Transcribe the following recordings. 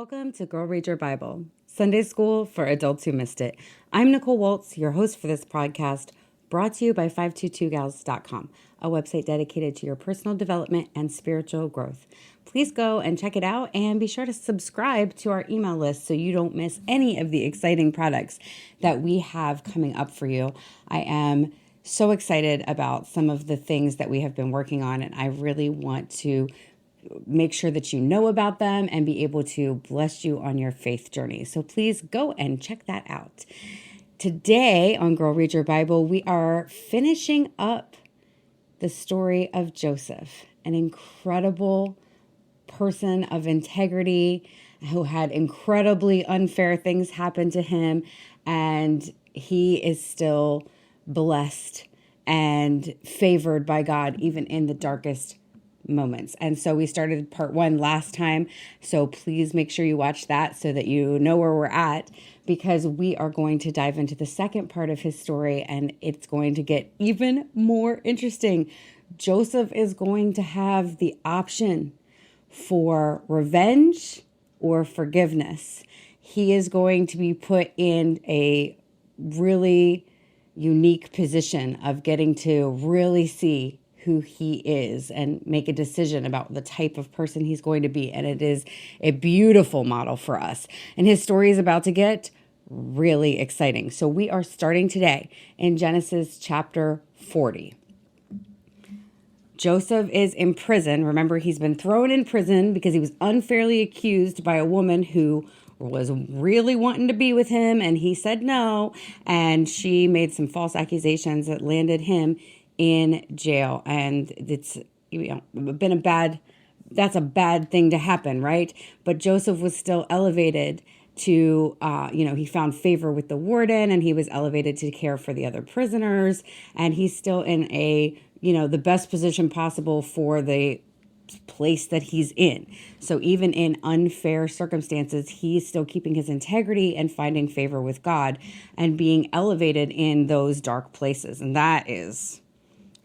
Welcome to Girl Read Your Bible, Sunday School for Adults Who Missed It. I'm Nicole Waltz, your host for this podcast, brought to you by 522gals.com, a website dedicated to your personal development and spiritual growth. Please go and check it out and be sure to subscribe to our email list so you don't miss any of the exciting products that we have coming up for you. I am so excited about some of the things that we have been working on, and I really want to make sure that you know about them and be able to bless you on your faith journey. So please go and check that out. Today on Girl Read Your Bible, we are finishing up the story of Joseph, an incredible person of integrity who had incredibly unfair things happen to him, and he is still blessed and favored by God even in the darkest moments. And so we started part 1 last time. So please make sure you watch that so that you know where we're at, because we are going to dive into the second part of his story and it's going to get even more interesting. Joseph is going to have the option for revenge or forgiveness. He is going to be put in a really unique position of getting to really see who he is and make a decision about the type of person he's going to be. And it is a beautiful model for us. And his story is about to get really exciting. So we are starting today in Genesis chapter 40. Joseph is in prison. Remember, he's been thrown in prison because he was unfairly accused by a woman who was really wanting to be with him, and he said no, and she made some false accusations that landed him in jail. And it's been that's a bad thing to happen, right? But Joseph was still elevated to, he found favor with the warden, and he was elevated to care for the other prisoners, and he's still in the best position possible for the place that he's in. So even in unfair circumstances, he's still keeping his integrity and finding favor with God and being elevated in those dark places. And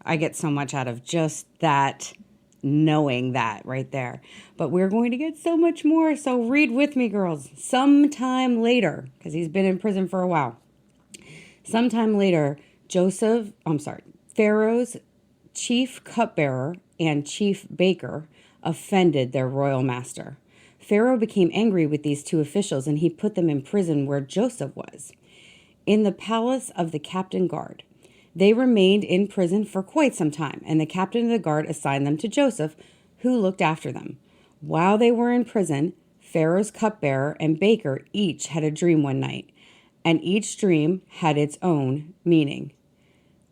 I get so much out of just that, knowing that right there. But we're going to get so much more. So read with me, girls. Sometime later, because he's been in prison for a while. Sometime later, Pharaoh's chief cupbearer and chief baker offended their royal master. Pharaoh became angry with these two officials, and he put them in prison where Joseph was, in the palace of the captain guard. They remained in prison for quite some time, and the captain of the guard assigned them to Joseph, who looked after them. While they were in prison, Pharaoh's cupbearer and baker each had a dream one night, and each dream had its own meaning.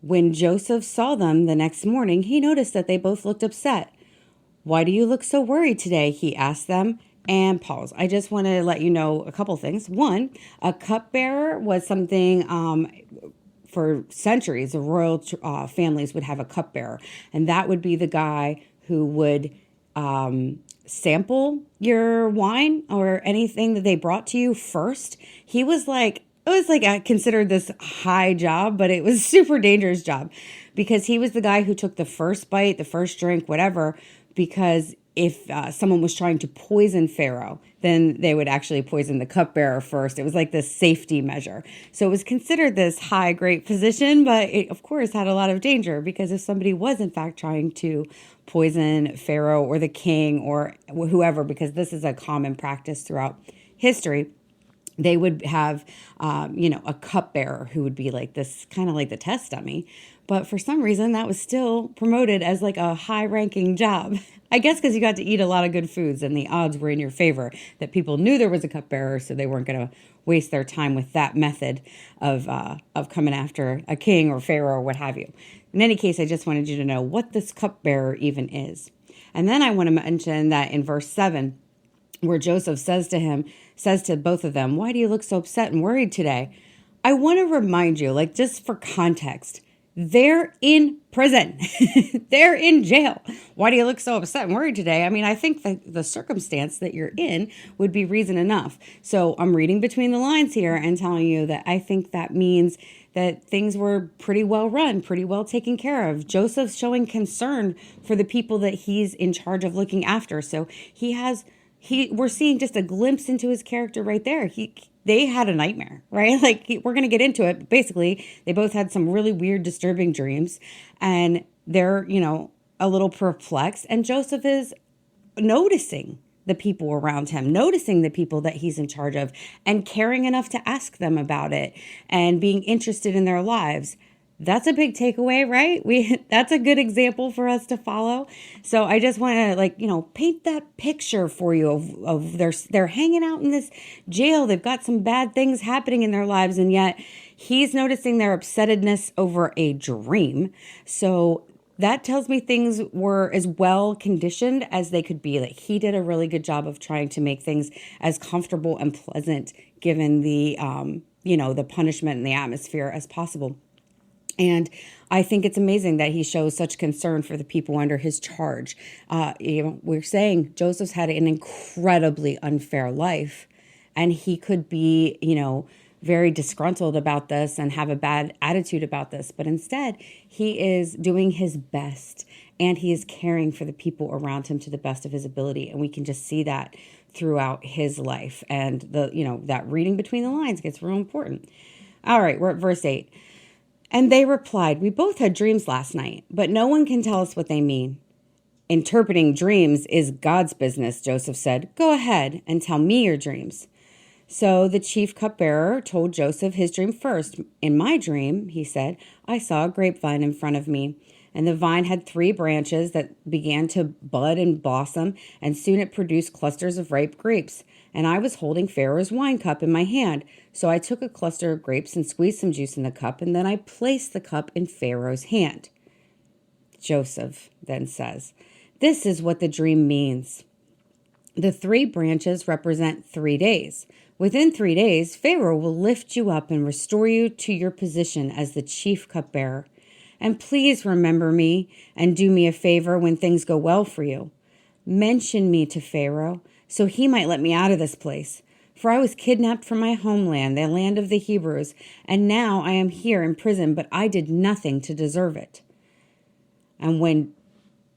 When Joseph saw them the next morning, he noticed that they both looked upset. "Why do you look so worried today?" he asked them. And pause. I just want to let you know a couple things. One, a cupbearer was something for centuries, the royal families would have a cupbearer, and that would be the guy who would sample your wine or anything that they brought to you first. It was like I considered this high job, but it was a super dangerous job because he was the guy who took the first bite, the first drink, whatever, because if someone was trying to poison Pharaoh, then they would actually poison the cupbearer first. It was like this safety measure. So it was considered this high, great position, but it, of course, had a lot of danger because if somebody was, in fact, trying to poison Pharaoh or the king or whoever, because this is a common practice throughout history, they would have, a cupbearer who would be like this, kind of like the test dummy. But for some reason, that was still promoted as like a high-ranking job. I guess because you got to eat a lot of good foods and the odds were in your favor that people knew there was a cupbearer, so they weren't going to waste their time with that method of coming after a king or pharaoh or what have you. In any case, I just wanted you to know what this cupbearer even is. And then I want to mention that in verse 7, where Joseph says to both of them, "Why do you look so upset and worried today?" I want to remind you, just for context, they're in prison. They're in jail. Why do you look so upset and worried today? I mean, I think that the circumstance that you're in would be reason enough. So I'm reading between the lines here and telling you that I think that means that things were pretty well run, pretty well taken care of. Joseph's showing concern for the people that he's in charge of looking after. So he has we're seeing just a glimpse into his character right there. They had a nightmare, right? Like we're going to get into it. But basically, they both had some really weird, disturbing dreams, and they're, a little perplexed. And Joseph is noticing the people around him, noticing the people that he's in charge of, and caring enough to ask them about it and being interested in their lives. That's a big takeaway, right? That's a good example for us to follow. So I just want to paint that picture for you of they're hanging out in this jail. They've got some bad things happening in their lives, and yet he's noticing their upsettedness over a dream. So that tells me things were as well conditioned as they could be. Like he did a really good job of trying to make things as comfortable and pleasant given the the punishment and the atmosphere as possible. And I think it's amazing that he shows such concern for the people under his charge. We're saying Joseph's had an incredibly unfair life, and he could be, very disgruntled about this and have a bad attitude about this. But instead, he is doing his best, and he is caring for the people around him to the best of his ability. And we can just see that throughout his life. And that reading between the lines gets real important. All right, we're at verse 8. And they replied, "We both had dreams last night, but no one can tell us what they mean." "Interpreting dreams is God's business," Joseph said. "Go ahead and tell me your dreams." So the chief cupbearer told Joseph his dream first. "In my dream," he said, "I saw a grapevine in front of me, and the vine had 3 branches that began to bud and blossom, and soon it produced clusters of ripe grapes. And I was holding Pharaoh's wine cup in my hand. So I took a cluster of grapes and squeezed some juice in the cup, and then I placed the cup in Pharaoh's hand." Joseph then says, "This is what the dream means. The 3 branches represent 3 days. Within 3 days, Pharaoh will lift you up and restore you to your position as the chief cupbearer. And please remember me and do me a favor when things go well for you. Mention me to Pharaoh so he might let me out of this place. For I was kidnapped from my homeland, the land of the Hebrews, and now I am here in prison, but I did nothing to deserve it." And when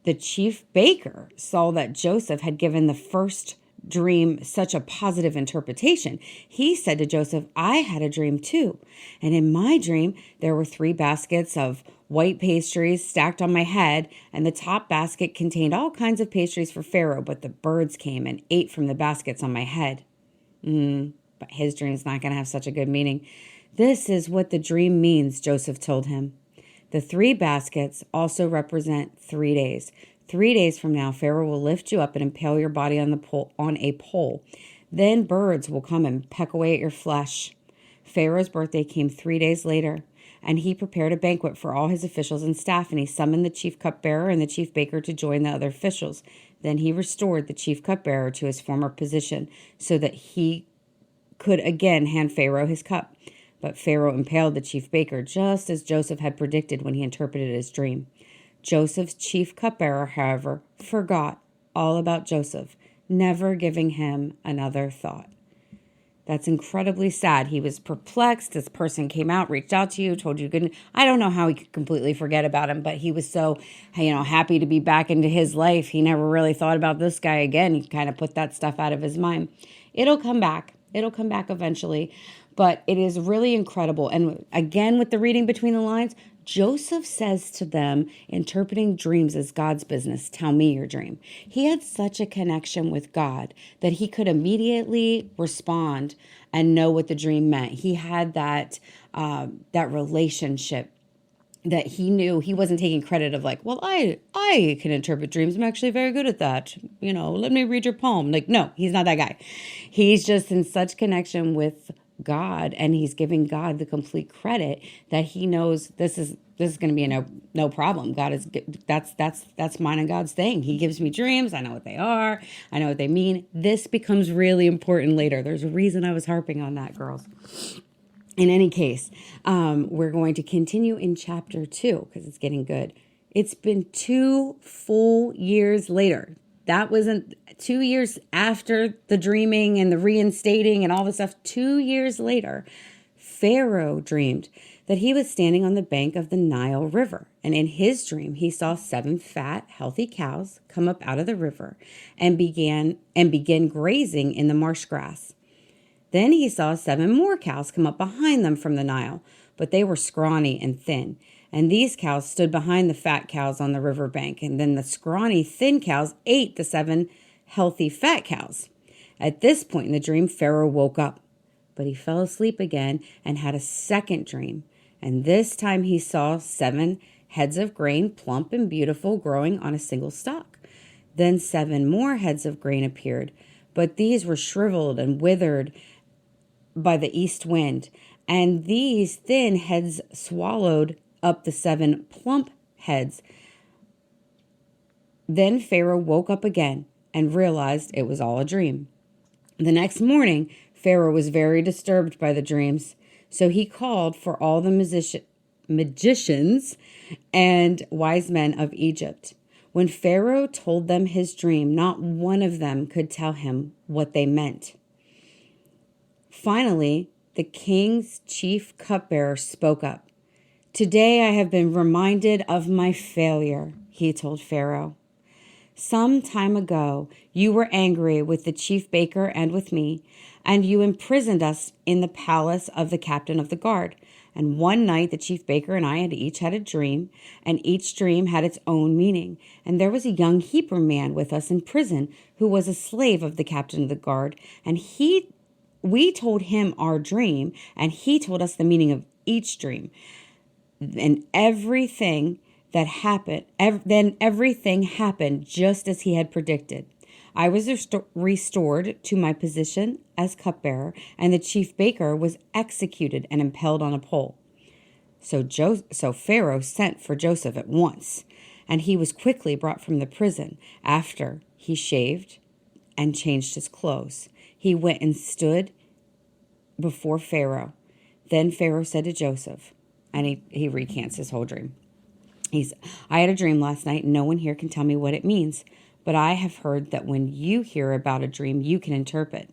the chief baker saw that Joseph had given the first dream such a positive interpretation, he said to Joseph, "I had a dream too. And in my dream, there were 3 baskets of white pastries stacked on my head, and the top basket contained all kinds of pastries for Pharaoh, but the birds came and ate from the baskets on my head." But his dream's not going to have such a good meaning. "This is what the dream means," Joseph told him. "The 3 baskets also represent 3 days. 3 days from now, Pharaoh will lift you up and impale your body on a pole. Then birds will come and peck away at your flesh." Pharaoh's birthday came 3 days later, and he prepared a banquet for all his officials and staff, and he summoned the chief cupbearer and the chief baker to join the other officials. Then he restored the chief cupbearer to his former position so that he could again hand Pharaoh his cup. But Pharaoh impaled the chief baker just as Joseph had predicted when he interpreted his dream. Joseph's chief cupbearer, however, forgot all about Joseph, never giving him another thought. That's incredibly sad. He was perplexed. This person came out, reached out to you, told you good. I don't know how he could completely forget about him, but he was so, happy to be back into his life. He never really thought about this guy again. He kind of put that stuff out of his mind. It'll come back. It'll come back eventually. But it is really incredible. And again, with the reading between the lines, Joseph says to them, interpreting dreams is God's business. Tell me your dream. He had such a connection with God that he could immediately respond and know what the dream meant. He had that relationship that he knew. He wasn't taking credit of I can interpret dreams. I'm actually very good at that. Let me read your poem. No, he's not that guy. He's just in such connection with God, and he's giving God the complete credit that he knows this is going to be no problem. God is that's mine and God's thing. He gives me dreams. I know what they are. I know what they mean. This becomes really important later. There's a reason I was harping on that, girls. In any case, we're going to continue in chapter 2 because it's getting good. It's been 2 full years later. That wasn't 2 years after the dreaming and the reinstating and all this stuff. 2 years later, Pharaoh dreamed that he was standing on the bank of the Nile River, and in his dream he saw 7 fat, healthy cows come up out of the river and begin grazing in the marsh grass. Then he saw 7 more cows come up behind them from the Nile, but they were scrawny and thin. And these cows stood behind the fat cows on the riverbank, and then the scrawny, thin cows ate the 7 healthy, fat cows. At this point in the dream, Pharaoh woke up, but he fell asleep again and had a second dream. And this time he saw 7 heads of grain, plump and beautiful, growing on a single stalk. Then 7 more heads of grain appeared, but these were shriveled and withered by the east wind, and these thin heads swallowed up the 7 plump heads. Then Pharaoh woke up again and realized it was all a dream. The next morning, Pharaoh was very disturbed by the dreams, so he called for all the magicians and wise men of Egypt. When Pharaoh told them his dream, not one of them could tell him what they meant. Finally, the king's chief cupbearer spoke up. "Today I have been reminded of my failure," he told Pharaoh. "Some time ago, you were angry with the chief baker and with me, and you imprisoned us in the palace of the captain of the guard. And one night, the chief baker and I had each had a dream, and each dream had its own meaning. And there was a young Hebrew man with us in prison who was a slave of the captain of the guard, and we told him our dream, and he told us the meaning of each dream. And everything happened just as he had predicted. I was restored to my position as cupbearer, and the chief baker was executed and impaled on a pole. So Pharaoh sent for Joseph at once, and he was quickly brought from the prison. After he shaved and changed his clothes, he went and stood before Pharaoh. Then Pharaoh said to Joseph," and he recants his whole dream. "I had a dream last night, and no one here can tell me what it means. But I have heard that when you hear about a dream, you can interpret."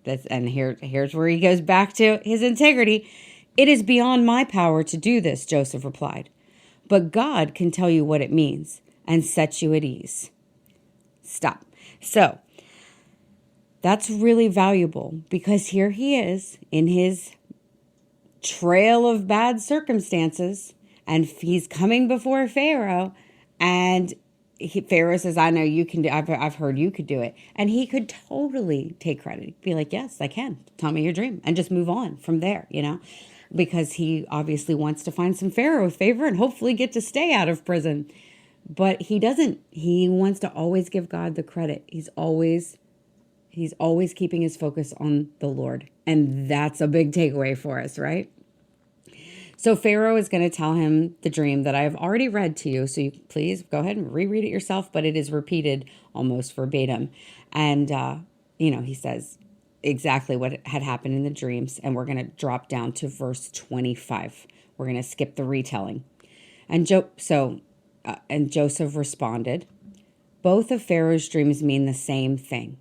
Here's where he goes back to his integrity. "It is beyond my power to do this," Joseph replied. "But God can tell you what it means and set you at ease." Stop. So that's really valuable, because here he is in his trail of bad circumstances, and he's coming before Pharaoh, and Pharaoh says, "I know you can do. I've heard you could do it," and he could totally take credit, be like, "Yes, I can. Tell me your dream," and just move on from there, because he obviously wants to find some Pharaoh favor and hopefully get to stay out of prison. But he doesn't. He wants to always give God the credit. He's always keeping his focus on the Lord, and that's a big takeaway for us, right? So Pharaoh is going to tell him the dream that I have already read to you. So you please go ahead and reread it yourself, but it is repeated almost verbatim. And, he says exactly what had happened in the dreams. And we're going to drop down to verse 25. We're going to skip the retelling. And Joseph responded, "Both of Pharaoh's dreams mean the same thing.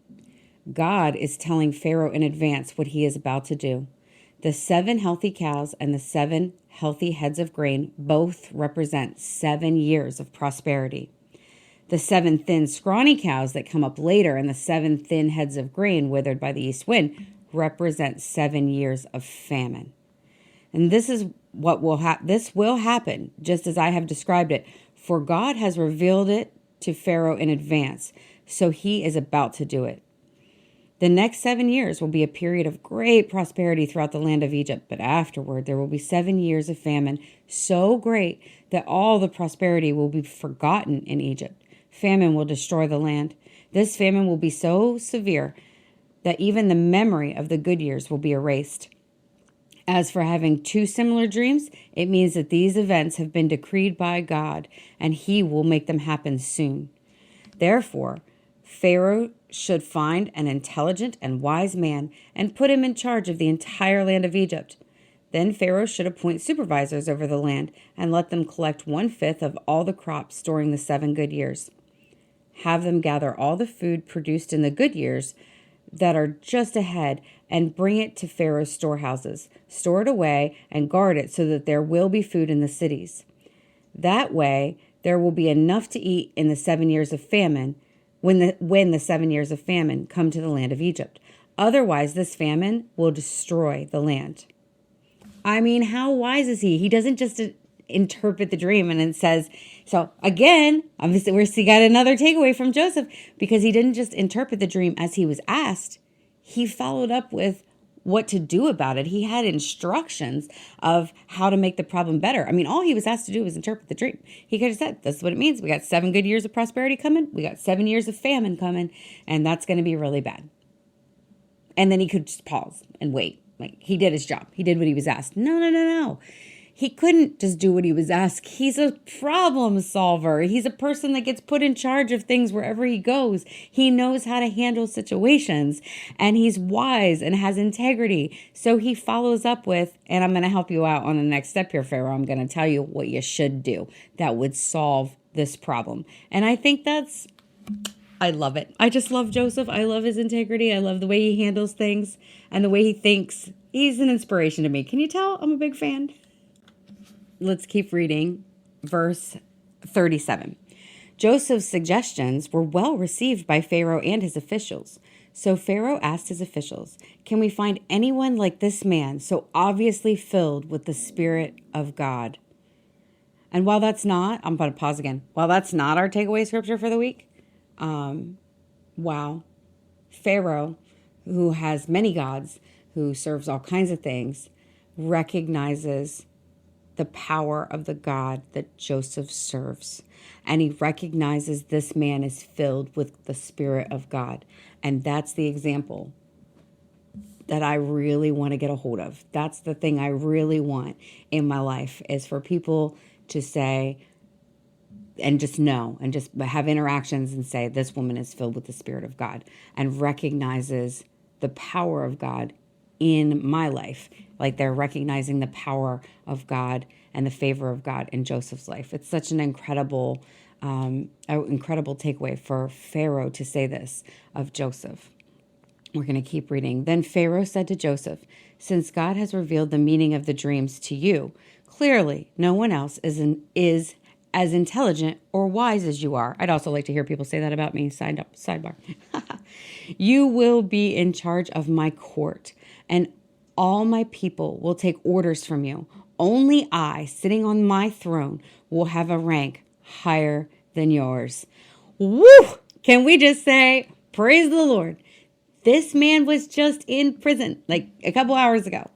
God is telling Pharaoh in advance what he is about to do. The 7 healthy cows and the 7 healthy heads of grain both represent 7 years of prosperity. The 7 thin, scrawny cows that come up later and the 7 thin heads of grain withered by the east wind represent 7 years of famine. And this is what this will happen, just as I have described it, for God has revealed it to Pharaoh in advance, so he is about to do it. The next 7 years will be a period of great prosperity throughout the land of Egypt, but afterward there will be 7 years of famine, so great that all the prosperity will be forgotten in Egypt. Famine will destroy the land. This famine will be so severe that even the memory of the good years will be erased. As for having 2 similar dreams, it means that these events have been decreed by God, and he will make them happen soon. Therefore, Pharaoh should find an intelligent and wise man and put him in charge of the entire land of Egypt. Then Pharaoh should appoint supervisors over the land and let them collect 1/5 of all the crops during the 7 good years. Have them gather all the food produced in the good years that are just ahead and bring it to Pharaoh's storehouses. Store it away and guard it so that there will be food in the cities. That way, there will be enough to eat in the 7 years of famine when the 7 years of famine come to the land of Egypt. Otherwise, this famine will destroy the land. I mean, how wise is he? He doesn't just interpret the dream and it says, so again, obviously we got another takeaway from Joseph, because he didn't just interpret the dream as he was asked. He followed up with what to do about it. He had instructions of how to make the problem better. I mean, all he was asked to do was interpret the dream. He could have said, this is what it means. We got 7 good years of prosperity coming. We got 7 years of famine coming, and that's going to be really bad. And then he could just pause and wait. Like, he did his job. He did what he was asked. No. He couldn't just do what he was asked. He's a problem solver. He's a person that gets put in charge of things wherever he goes. He knows how to handle situations, and he's wise and has integrity. So he follows up with, and I'm going to help you out on the next step here, Pharaoh. I'm going to tell you what you should do that would solve this problem. And I think I love it. I just love Joseph. I love his integrity. I love the way he handles things and the way he thinks. He's an inspiration to me. Can you tell? I'm a big fan. Let's keep reading. Verse 37. Joseph's suggestions were well received by Pharaoh and his officials. So Pharaoh asked his officials, can we find anyone like this man, so obviously filled with the Spirit of God? And while that's not, I'm going to pause again. While that's not our takeaway scripture for the week, wow. Pharaoh, who has many gods, who serves all kinds of things, recognizes the power of the God that Joseph serves. And he recognizes this man is filled with the Spirit of God. And that's the example that I really want to get a hold of. That's the thing I really want in my life, is for people to say and just know and just have interactions and say, this woman is filled with the Spirit of God, and recognizes the power of God in my life. Like they're recognizing the power of God and the favor of God in Joseph's life. It's such an incredible takeaway for Pharaoh to say this of Joseph. We're going to keep reading. Then Pharaoh said to Joseph, since God has revealed the meaning of the dreams to you, clearly no one else is as intelligent or wise as you are. I'd also like to hear people say that about me. Sidebar. You will be in charge of my court, and all my people will take orders from you. Only I, sitting on my throne, will have a rank higher than yours. Woo! Can we just say, praise the Lord. This man was just in prison like a couple hours ago.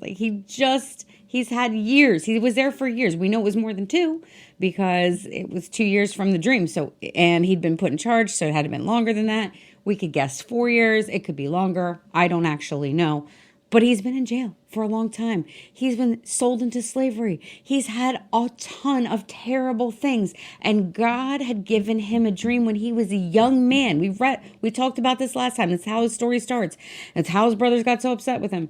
Like he's had years. He was there for years. We know it was more than 2 because it was 2 years from the dream. So, and he'd been put in charge, so it had to been longer than that. We could guess 4 years. It could be longer. I don't actually know. But he's been in jail for a long time. He's been sold into slavery. He's had a ton of terrible things. And God had given him a dream when he was a young man. We talked about this last time. That's how his story starts. That's how his brothers got so upset with him.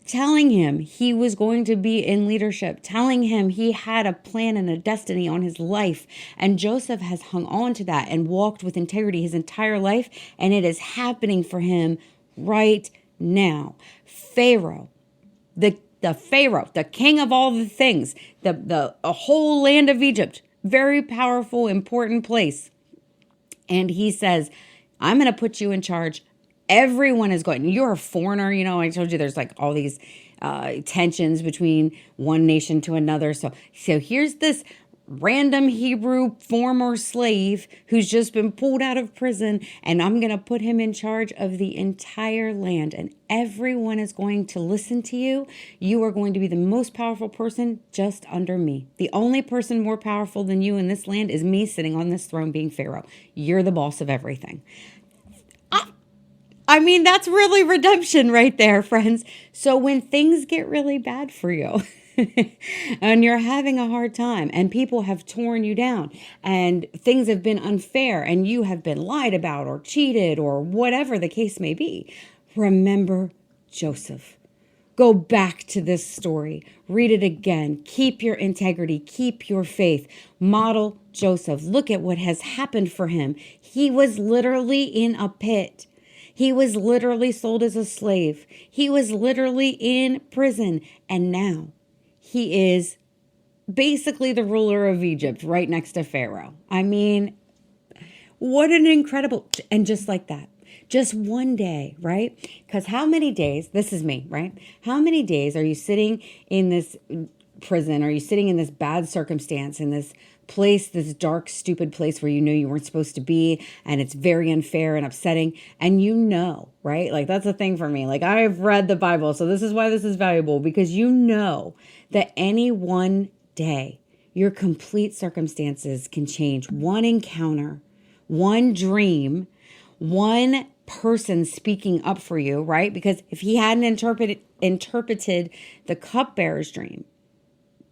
Telling him he was going to be in leadership. Telling him he had a plan and a destiny on his life. And Joseph has hung on to that and walked with integrity his entire life. And it is happening for him right now. Pharaoh, the Pharaoh, the king of all the things, the whole land of Egypt, very powerful, important place. And he says, I'm going to put you in charge. Everyone is going, you're a foreigner. You know, I told you there's like all these tensions between one nation to another. So here's this random Hebrew former slave who's just been pulled out of prison, and I'm going to put him in charge of the entire land, and everyone is going to listen to you. You are going to be the most powerful person just under me. The only person more powerful than you in this land is me sitting on this throne being Pharaoh. You're the boss of everything. I mean, that's really redemption right there, friends. So when things get really bad for you, and you're having a hard time, and people have torn you down, and things have been unfair, and you have been lied about or cheated or whatever the case may be, remember Joseph. Go back to this story. Read it again. Keep your integrity. Keep your faith. Model Joseph. Look at what has happened for him. He was literally in a pit. He was literally sold as a slave. He was literally in prison. And now he is basically the ruler of Egypt right next to Pharaoh. I mean, what an incredible, and just like that, just one day, right? Because how many days, this is me, right? How many days are you sitting in this prison? Are you sitting in this bad circumstance, in this place, this dark, stupid place where you knew you weren't supposed to be, and it's very unfair and upsetting, and you know, right? Like, that's the thing for me. Like, I've read the Bible, so this is why this is valuable, because you know that any one day, your complete circumstances can change. One encounter, one dream, one person speaking up for you, right? Because if he hadn't interpreted the cupbearer's dream,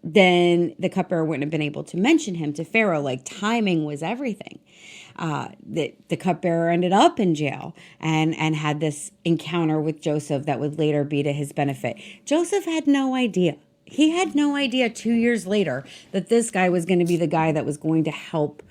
then the cupbearer wouldn't have been able to mention him to Pharaoh. Like, timing was everything. The cupbearer ended up in jail and had this encounter with Joseph that would later be to his benefit. Joseph had no idea. He had no idea 2 years later that this guy was going to be the guy that was going to help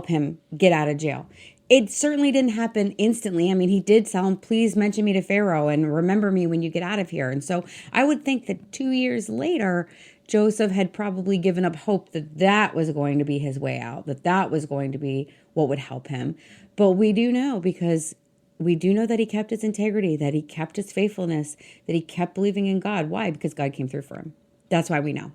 him get out of jail. It certainly didn't happen instantly. I mean, he did tell him, please mention me to Pharaoh and remember me when you get out of here. And so I would think that 2 years later, Joseph had probably given up hope that that was going to be his way out, that that was going to be what would help him. But we do know, because we do know that he kept his integrity, that he kept his faithfulness, that he kept believing in God. Why? Because God came through for him. That's why we know.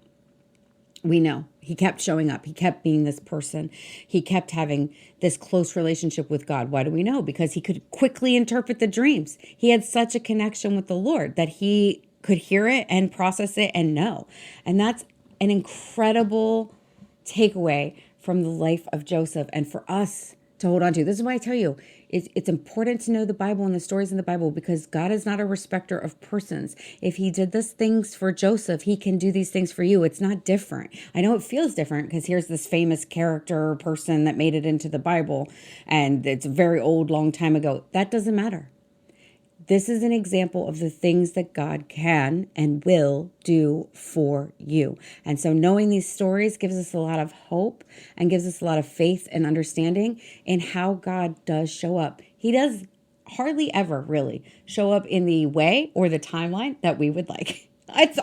We know he kept showing up. He kept being this person. He kept having this close relationship with God. Why do we know? Because he could quickly interpret the dreams. He had such a connection with the Lord that he could hear it and process it and know. And that's an incredible takeaway from the life of Joseph, and for us to hold on to. This is why I tell you, it's important to know the Bible and the stories in the Bible, because God is not a respecter of persons. If he did these things for Joseph, he can do these things for you. It's not different. I know it feels different because here's this famous character or person that made it into the Bible, and it's a very old, long time ago. That doesn't matter. This is an example of the things that God can and will do for you. And so knowing these stories gives us a lot of hope and gives us a lot of faith and understanding in how God does show up. He does hardly ever really show up in the way or the timeline that we would like. That's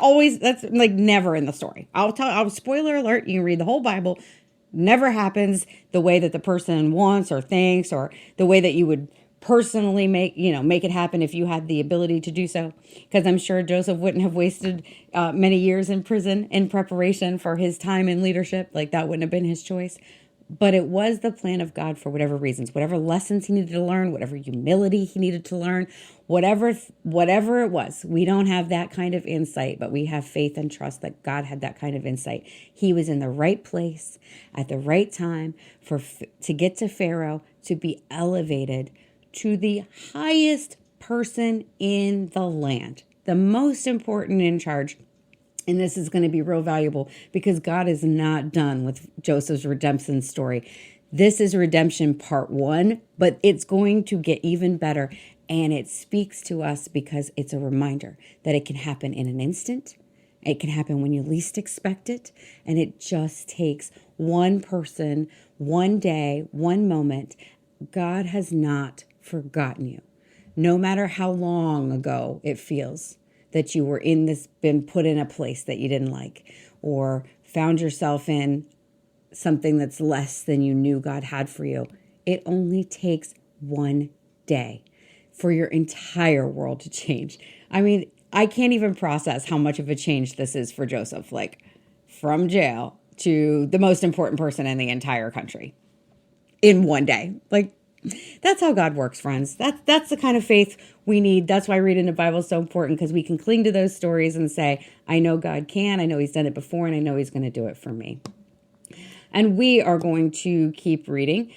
like never in the story. I'll spoiler alert, you can read the whole Bible. Never happens the way that the person wants or thinks, or the way that you would personally make it happen if you had the ability to do so. Because I'm sure Joseph wouldn't have wasted many years in prison in preparation for his time in leadership. Like, that wouldn't have been his choice. But it was the plan of God for whatever reasons, whatever lessons he needed to learn, whatever humility he needed to learn, whatever it was. We don't have that kind of insight, but we have faith and trust that God had that kind of insight. He was in the right place at the right time to get to Pharaoh, to be elevated to the highest person in the land, the most important in charge. And this is going to be real valuable, because God is not done with Joseph's redemption story. This is redemption part 1, but it's going to get even better. And it speaks to us because it's a reminder that it can happen in an instant. It can happen when you least expect it. And it just takes one person, one day, one moment. God has not forgotten you. No matter how long ago it feels that you were been put in a place that you didn't like, or found yourself in something that's less than you knew God had for you. It only takes one day for your entire world to change. I mean, I can't even process how much of a change this is for Joseph, like from jail to the most important person in the entire country in one day. Like, that's how God works, friends. That's the kind of faith we need. That's why reading the Bible is so important, because we can cling to those stories and say, I know God can, I know he's done it before, and I know he's going to do it for me. And we are going to keep reading.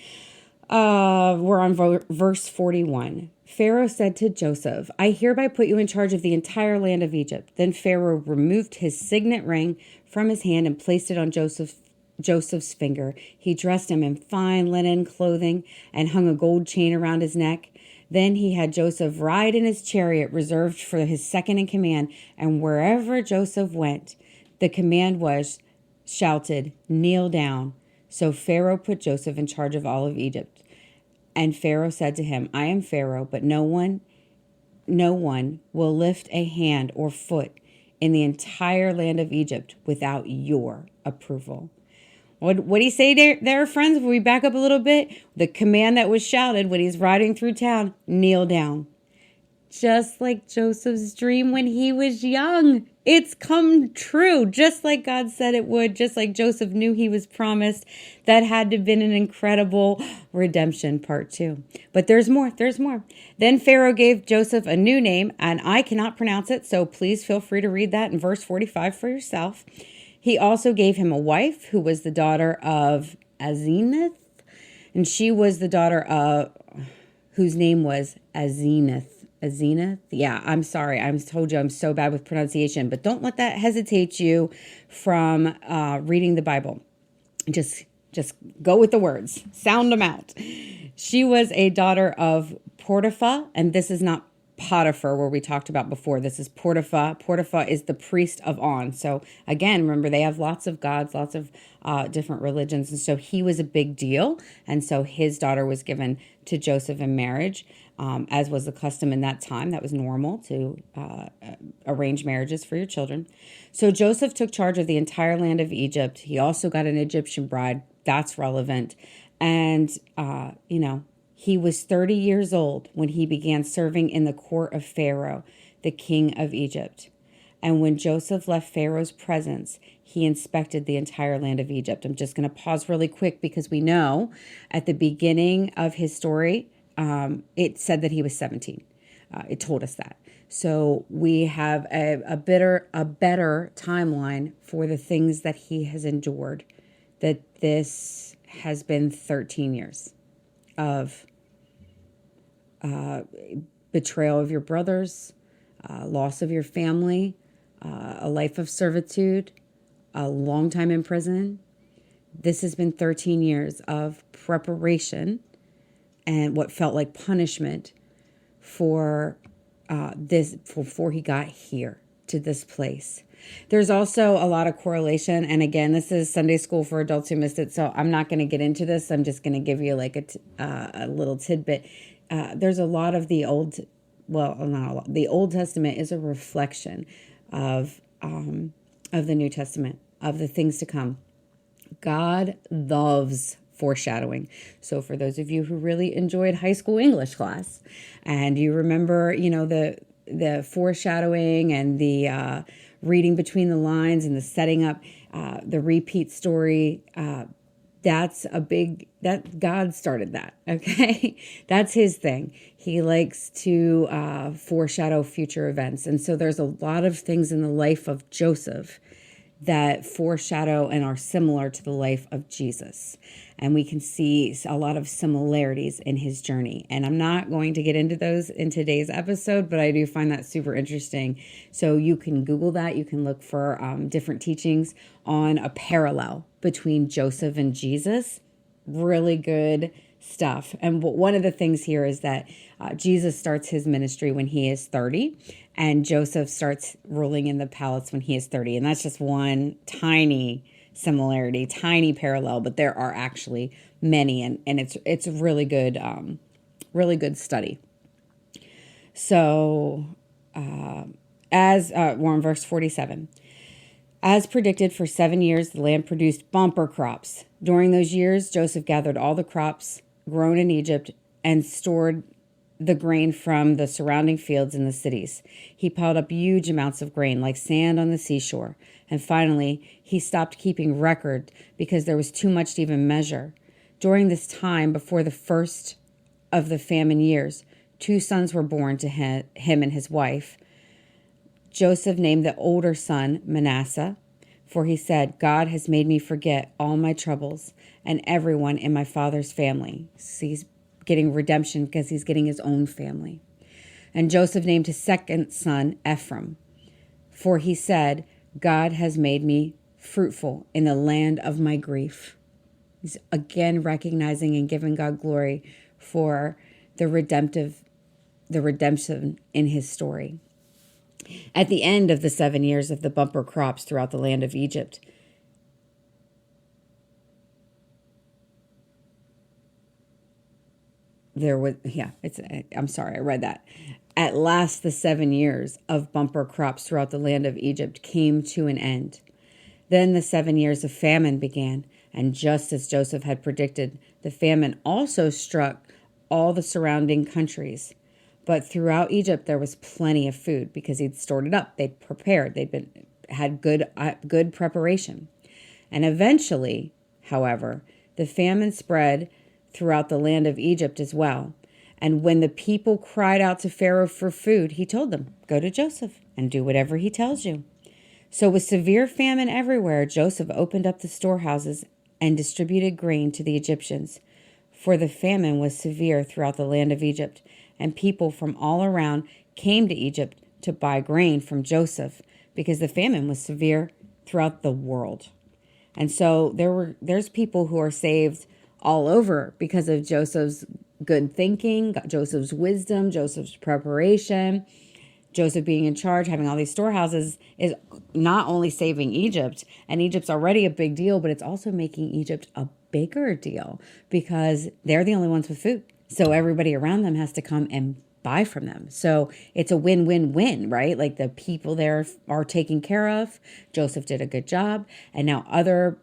We're on verse 41. Pharaoh said to Joseph, I hereby put you in charge of the entire land of Egypt. Then Pharaoh removed his signet ring from his hand and placed it on Joseph's finger. He dressed him in fine linen clothing and hung a gold chain around his neck. Then he had Joseph ride in his chariot reserved for his second in command. And wherever Joseph went, the command was shouted, kneel down. So Pharaoh put Joseph in charge of all of Egypt. And Pharaoh said to him, I am Pharaoh, but no one will lift a hand or foot in the entire land of Egypt without your approval. What do you say there, friends? If we back up a little bit, the command that was shouted when he's riding through town, kneel down. Just like Joseph's dream when he was young. It's come true, just like God said it would, just like Joseph knew he was promised. That had to have been an incredible redemption, part 2. But there's more. Then Pharaoh gave Joseph a new name, and I cannot pronounce it, so please feel free to read that in verse 45 for yourself. He also gave him a wife who was the daughter of Aseneth, and she was the daughter of, whose name was Aseneth. Yeah, I'm sorry. I told you I'm so bad with pronunciation, but don't let that hesitate you from reading the Bible. Just go with the words. Sound them out. She was a daughter of Potiphar, and this is not Potiphar, where we talked about before. This is Potiphar. Potiphar is the priest of On. So again, remember, they have lots of gods, lots of different religions. And so he was a big deal. And so his daughter was given to Joseph in marriage, as was the custom in that time. That was normal to arrange marriages for your children. So Joseph took charge of the entire land of Egypt. He also got an Egyptian bride. That's relevant. And, he was 30 years old when he began serving in the court of Pharaoh, the king of Egypt. And when Joseph left Pharaoh's presence, he inspected the entire land of Egypt. I'm just going to pause really quick because we know at the beginning of his story, it said that he was 17. It told us that. So we have a better timeline for the things that he has endured, that this has been 13 years of betrayal of your brothers, loss of your family, a life of servitude, a long time in prison. This has been 13 years of preparation and what felt like punishment for this before he got here to this place. There's also a lot of correlation. And again, this is Sunday School for Adults Who Missed It. So I'm not going to get into this. I'm just going to give you like a little tidbit. There's a lot of the Old Testament is a reflection of the New Testament, of the things to come. God loves foreshadowing. So for those of you who really enjoyed high school English class and you remember, the foreshadowing and the reading between the lines and the setting up, the repeat story, that God started that, okay? That's his thing. He likes to foreshadow future events. And so there's a lot of things in the life of Joseph that foreshadow and are similar to the life of Jesus. And we can see a lot of similarities in his journey. And I'm not going to get into those in today's episode, but I do find that super interesting. So you can Google that. You can look for different teachings on a parallel between Joseph and Jesus. Really good stuff. And one of the things here is that Jesus starts his ministry when he is 30, and Joseph starts ruling in the palace when he is 30. And that's just one tiny similarity, tiny parallel, but there are actually many, and it's a really good study. So we're in verse 47. As predicted, for 7 years, the land produced bumper crops. During those years, Joseph gathered all the crops grown in Egypt and stored the grain from the surrounding fields in the cities. He piled up huge amounts of grain, like sand on the seashore. And finally, he stopped keeping record because there was too much to even measure. During this time, before the first of the famine years, 2 sons were born to him and his wife. Joseph named the older son Manasseh, for he said, God has made me forget all my troubles and everyone in my father's family. So he's getting redemption because he's getting his own family. And Joseph named his second son Ephraim, for he said, God has made me fruitful in the land of my grief. He's again recognizing and giving God glory for the redemption in his story. At the end of the 7 years of the bumper crops throughout the land of Egypt, I'm sorry, I read that. At last, the 7 years of bumper crops throughout the land of Egypt came to an end. Then the 7 years of famine began, and just as Joseph had predicted, the famine also struck all the surrounding countries. But throughout Egypt, there was plenty of food because he'd stored it up. They'd prepared. Had good preparation. And eventually, however, the famine spread throughout the land of Egypt as well. And when the people cried out to Pharaoh for food, he told them, "Go to Joseph and do whatever he tells you." So with severe famine everywhere, Joseph opened up the storehouses and distributed grain to the Egyptians. For the famine was severe throughout the land of Egypt, and people from all around came to Egypt to buy grain from Joseph because the famine was severe throughout the world. And so there's people who are saved all over because of Joseph's good thinking, Joseph's wisdom, Joseph's preparation. Joseph being in charge, having all these storehouses is not only saving Egypt, and Egypt's already a big deal, but it's also making Egypt a bigger deal because they're the only ones with food. So everybody around them has to come and buy from them. So it's a win-win-win, right? Like the people there are taken care of. Joseph did a good job. And now other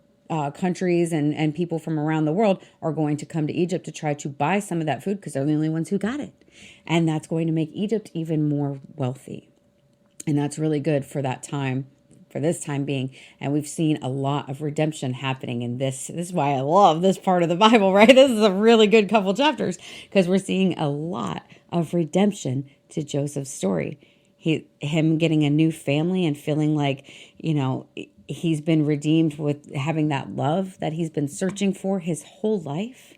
countries and people from around the world are going to come to Egypt to try to buy some of that food because they're the only ones who got it. And that's going to make Egypt even more wealthy. And that's really good for that time, for this time being. And we've seen a lot of redemption happening in this. This is why I love this part of the Bible, right? This is a really good couple chapters because we're seeing a lot of redemption to Joseph's story. Him getting a new family and feeling like, he's been redeemed with having that love that he's been searching for his whole life.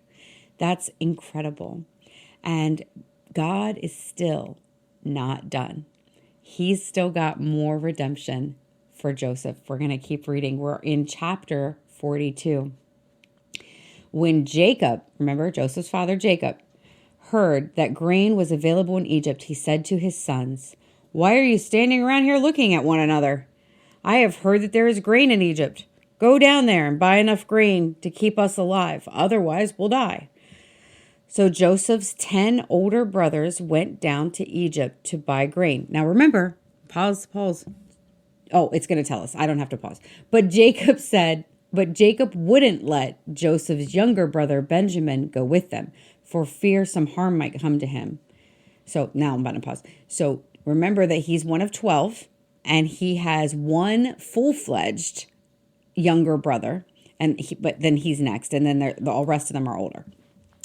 That's incredible. And God is still not done. He's still got more redemption for Joseph. We're going to keep reading. We're in chapter 42. When Jacob, remember Joseph's father Jacob, heard that grain was available in Egypt, he said to his sons, "Why are you standing around here looking at one another? I have heard that there is grain in Egypt. Go down there and buy enough grain to keep us alive. Otherwise, we'll die." So Joseph's 10 older brothers went down to Egypt to buy grain. Now remember, pause. Oh, it's going to tell us. I don't have to pause. But Jacob wouldn't let Joseph's younger brother Benjamin go with them for fear some harm might come to him. So now I'm about to pause. So remember that he's one of 12 and he has one full-fledged younger brother, but then he's next, and then the rest of them are older.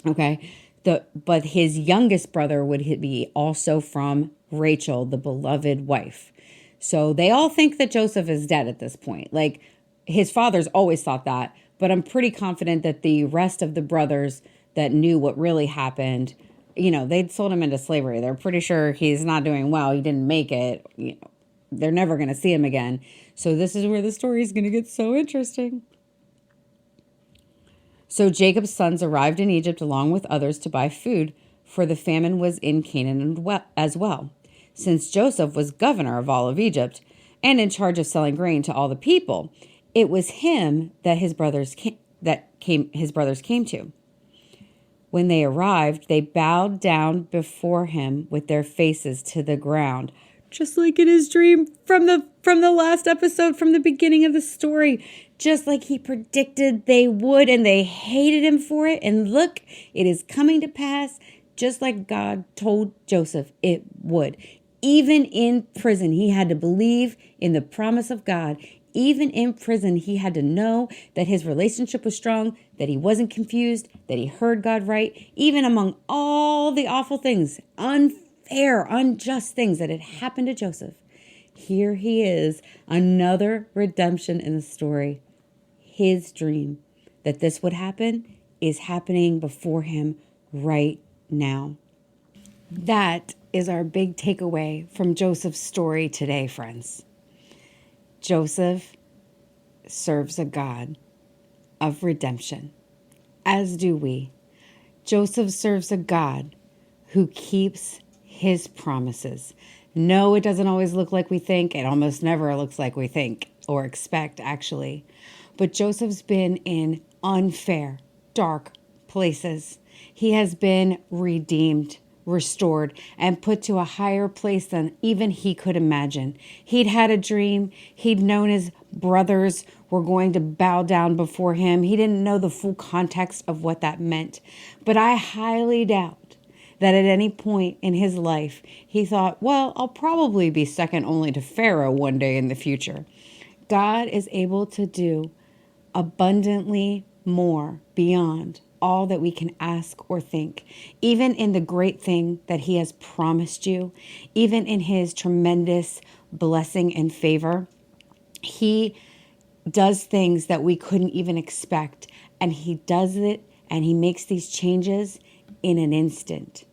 Okay, but his youngest brother would be also from Rachel, the beloved wife. So they all think that Joseph is dead at this point. Like his father's always thought that, but I'm pretty confident that the rest of the brothers that knew what really happened, they'd sold him into slavery. They're pretty sure he's not doing well. He didn't make it. They're never going to see him again. So this is where the story is going to get so interesting. So Jacob's sons arrived in Egypt along with others to buy food, for the famine was in Canaan as well. Since Joseph was governor of all of Egypt and in charge of selling grain to all the people, it was him that his brothers came to. When they arrived, they bowed down before him with their faces to the ground, just like in his dream from the last episode, from the beginning of the story, just like he predicted they would, and they hated him for it. And look, it is coming to pass, just like God told Joseph it would. Even in prison, he had to believe in the promise of God. Even in prison, he had to know that his relationship was strong, that he wasn't confused, that he heard God right, even among all the awful things, unfair, unjust things that had happened to Joseph. Here he is, another redemption in the story. His dream that this would happen is happening before him right now. That is our big takeaway from Joseph's story today, friends. Joseph serves a God of redemption, as do we. Joseph serves a God who keeps his promises. No, it doesn't always look like we think. It almost never looks like we think or expect, actually. But Joseph's been in unfair, dark places. He has been redeemed, restored, and put to a higher place than even he could imagine. He'd had a dream. He'd known his brothers were going to bow down before him. He didn't know the full context of what that meant. But I highly doubt that at any point in his life, he thought, well, I'll probably be second only to Pharaoh one day in the future. God is able to do abundantly more beyond all that we can ask or think, even in the great thing that he has promised you, even in his tremendous blessing and favor. He does things that we couldn't even expect, and he does it and he makes these changes in an instant.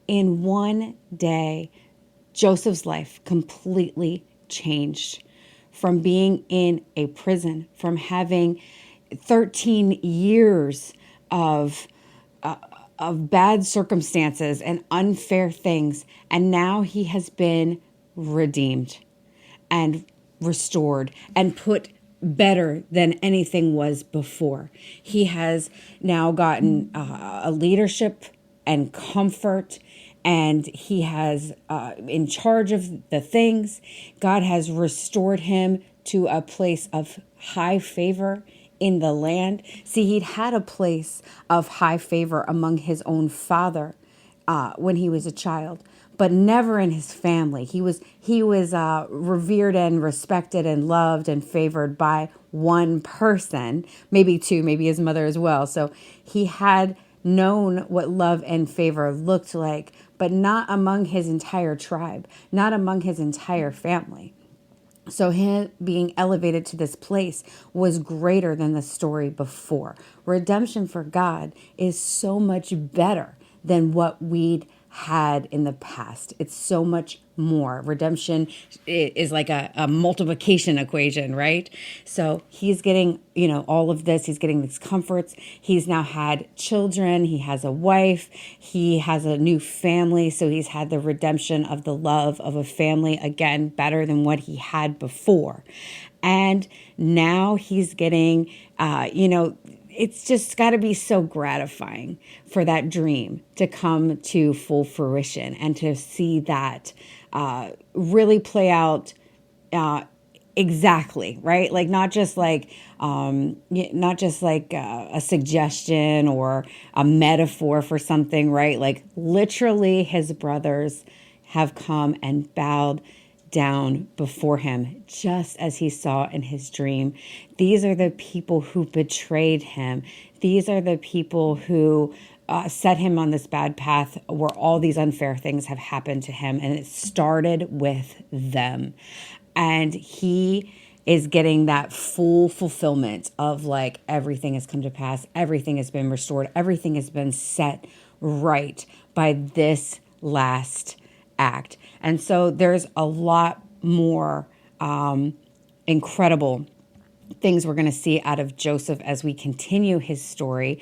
In one day, Joseph's life completely changed from being in a prison, from having 13 years of bad circumstances and unfair things. And now he has been redeemed and restored and put better than anything was before. He has now gotten a leadership and comfort, and he has in charge of the things. God has restored him to a place of high favor in the land. See, he'd had a place of high favor among his own father when he was a child, but never in his family. He was revered and respected and loved and favored by one person, maybe two, maybe his mother as well. So he had known what love and favor looked like, but not among his entire tribe, not among his entire family. So him being elevated to this place was greater than the story before. Redemption for God is so much better than what we'd had in the past. It's so much more. Redemption is like a multiplication equation, right? So he's getting, all of this. He's getting these comforts. He's now had children. He has a wife. He has a new family. So he's had the redemption of the love of a family, again, better than what he had before. And now he's getting, it's just got to be so gratifying for that dream to come to full fruition and to see that really play out exactly, right? Like not just like a suggestion or a metaphor for something, right? Like literally his brothers have come and bowed down before him, just as he saw in his dream. These are the people who betrayed him. These are the people who set him on this bad path where all these unfair things have happened to him. And it started with them. And he is getting that full fulfillment of like everything has come to pass. Everything has been restored. Everything has been set right by this last act. And so there's a lot more incredible things we're going to see out of Joseph as we continue his story.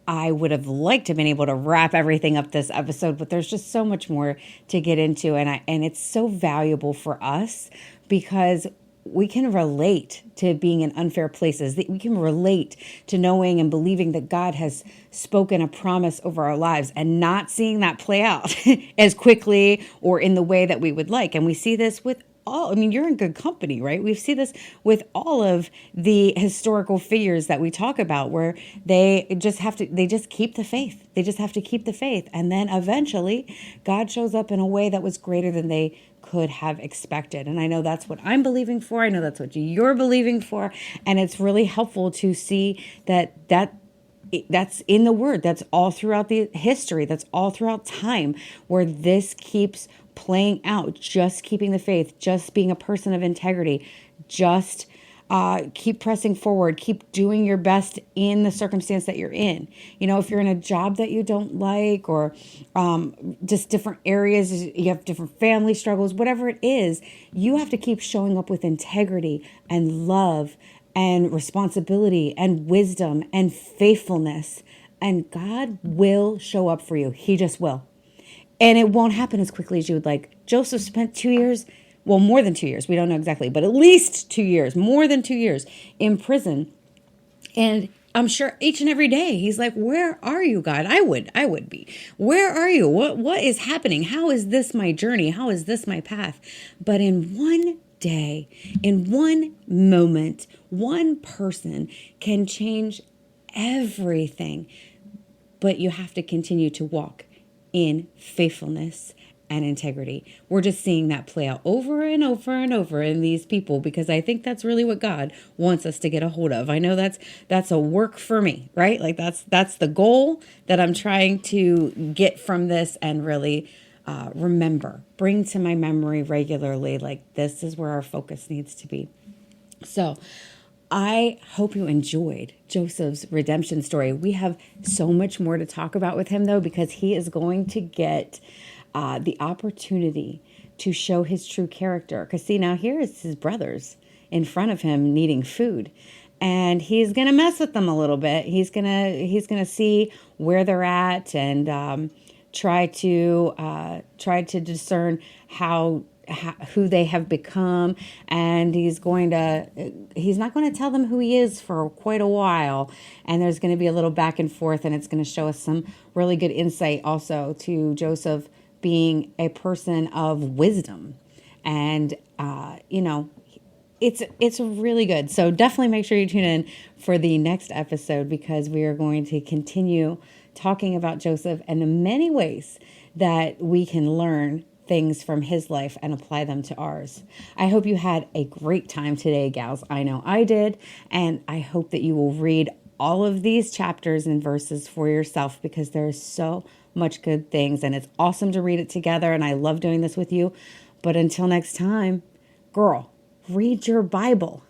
I would have liked to have been able to wrap everything up this episode, but there's just so much more to get into. And it's so valuable for us because we can relate to being in unfair places. We can relate to knowing and believing that God has spoken a promise over our lives and not seeing that play out as quickly or in the way that we would like. And we see this with you're in good company, right? We see this with all of the historical figures that we talk about where they just keep the faith. They just have to keep the faith. And then eventually God shows up in a way that was greater than they could have expected. And I know that's what I'm believing for. I know that's what you're believing for. And it's really helpful to see that's in the word. That's all throughout the history. That's all throughout time where this keeps playing out. Just keeping the faith, just being a person of integrity, just keep pressing forward, keep doing your best in the circumstance that you're in. If you're in a job that you don't like or just different areas, you have different family struggles, whatever it is, you have to keep showing up with integrity and love and responsibility and wisdom and faithfulness. And God will show up for you. He just will. And it won't happen as quickly as you would like. Joseph spent 2 years, well, more than 2 years. We don't know exactly, but at least 2 years, more than 2 years in prison. And I'm sure each and every day he's like, where are you, God? I would be. Where are you? What is happening? How is this my journey? How is this my path? But in one day, in one moment, one person can change everything. But you have to continue to walk in faithfulness and integrity. We're just seeing that play out over and over and over in these people, because I think that's really what God wants us to get a hold of. I know that's a work for me, right? Like that's the goal that I'm trying to get from this, and really bring to my memory regularly. Like, this is where our focus needs to be. So I hope you enjoyed Joseph's redemption story. We have so much more to talk about with him, though, because he is going to get the opportunity to show his true character. Because see, now here is his brothers in front of him needing food, and he's gonna mess with them a little bit. He's gonna see where they're at, and try to discern who they have become. And he's not going to tell them who he is for quite a while, and there's going to be a little back and forth, and it's going to show us some really good insight also to Joseph being a person of wisdom. And it's really good. So definitely make sure you tune in for the next episode, because we are going to continue talking about Joseph and the many ways that we can learn things from his life and apply them to ours. I hope you had a great time today, gals. I know I did. And I hope that you will read all of these chapters and verses for yourself, because there's so much good things, and it's awesome to read it together. And I love doing this with you. But until next time, girl, read your Bible.